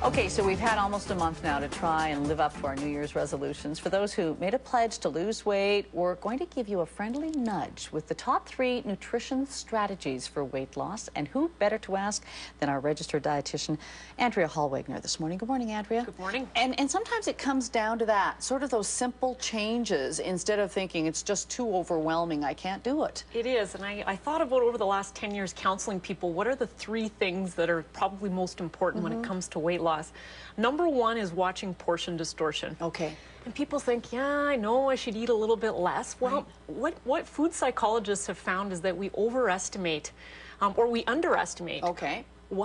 Okay, so we've had almost a month now to try and live up to our New Year's resolutions. For those who made a pledge to lose weight, we're going to give you a friendly nudge with the top 3 nutrition strategies for weight loss. And who better to ask than our registered dietitian, Andrea Holwegner, this morning. Good morning, Andrea. Good morning. And sometimes it comes down to that, sort of those simple changes instead of thinking it's just too overwhelming, I can't do it. It is, and I thought about over the last 10 years counseling people, what are the 3 things that are probably most important when it comes to weight loss? Number 1 is watching portion distortion. Okay. And people think, yeah, I know I should eat a little bit less. Well, what food psychologists have found is that we overestimate or we underestimate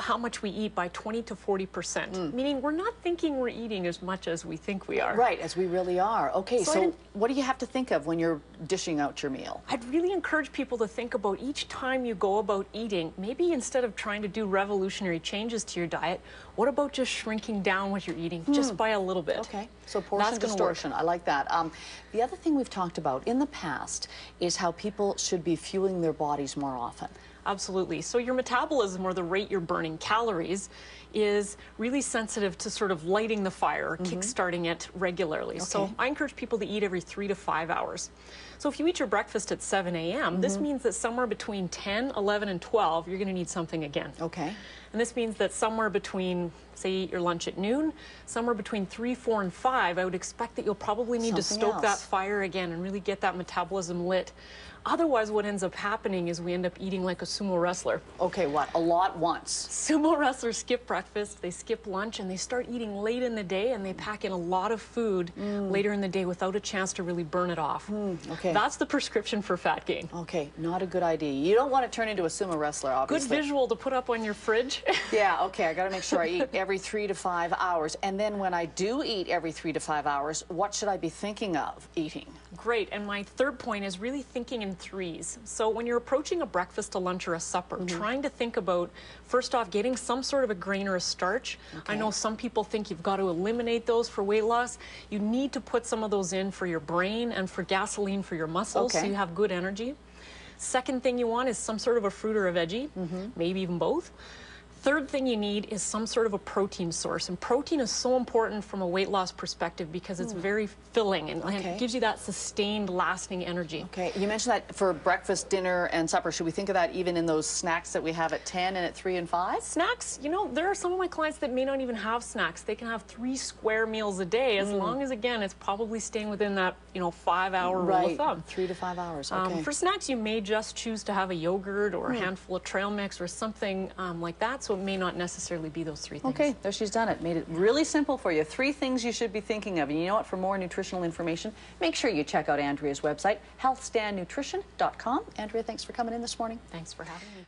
how much we eat by 20 to 40%, meaning we're not thinking we're eating as much as we think we are. Right, as we really are. Okay, so what do you have to think of when you're dishing out your meal? I'd really encourage people to think about each time you go about eating, maybe instead of trying to do revolutionary changes to your diet, what about just shrinking down what you're eating just by a little bit? Okay, so portion distortion, I like that. The other thing we've talked about in the past is how people should be fueling their bodies more often. Absolutely. So your metabolism, or the rate you're burning calories, is really sensitive to sort of lighting the fire, or kick-starting it regularly. Okay. So I encourage people to eat every 3 to 5 hours. So if you eat your breakfast at 7 a.m., this means that somewhere between 10, 11, and 12, you're going to need something again. Okay. And this means that somewhere between, say, you eat your lunch at noon, somewhere between 3, 4, and 5, I would expect that you'll probably need to stoke that fire again and really get that metabolism lit. Otherwise, what ends up happening is we end up eating like a sumo wrestler. Okay, what? A lot once. Sumo wrestlers skip breakfast, they skip lunch, and they start eating late in the day, and they pack in a lot of food later in the day without a chance to really burn it off. Okay. That's the prescription for fat gain. Okay, not a good idea. You don't want to turn into a sumo wrestler, obviously. Good visual to put up on your fridge. Yeah, okay, I got to make sure I eat every 3 to 5 hours. And then when I do eat every 3 to 5 hours, what should I be thinking of eating? Great, and my third point is really thinking in 3s. So when you're approaching a breakfast, a lunch, or a supper, trying to think about, first off, getting some sort of a grain or a starch. I know some people think you've got to eliminate those for weight loss. You need to put some of those in for your brain and for gasoline for your muscles, so you have good energy. Second thing you want is some sort of a fruit or a veggie, maybe even both. Third thing you need is some sort of a protein source. And protein is so important from a weight loss perspective because it's very filling and it gives you that sustained, lasting energy. Okay, you mentioned that for breakfast, dinner, and supper. Should we think of that even in those snacks that we have at 10 and at 3 and 5? Snacks, you know, there are some of my clients that may not even have snacks. They can have 3 square meals a day as long as, again, it's probably staying within that, 5-hour rule of thumb. 3 to 5 hours, okay. For snacks, you may just choose to have a yogurt or a handful of trail mix or something like that. So it may not necessarily be those 3 things. Okay, there she's done it. Made it really simple for you. 3 things you should be thinking of. And you know what? For more nutritional information, make sure you check out Andrea's website, healthstandnutrition.com. Andrea, thanks for coming in this morning. Thanks for having me.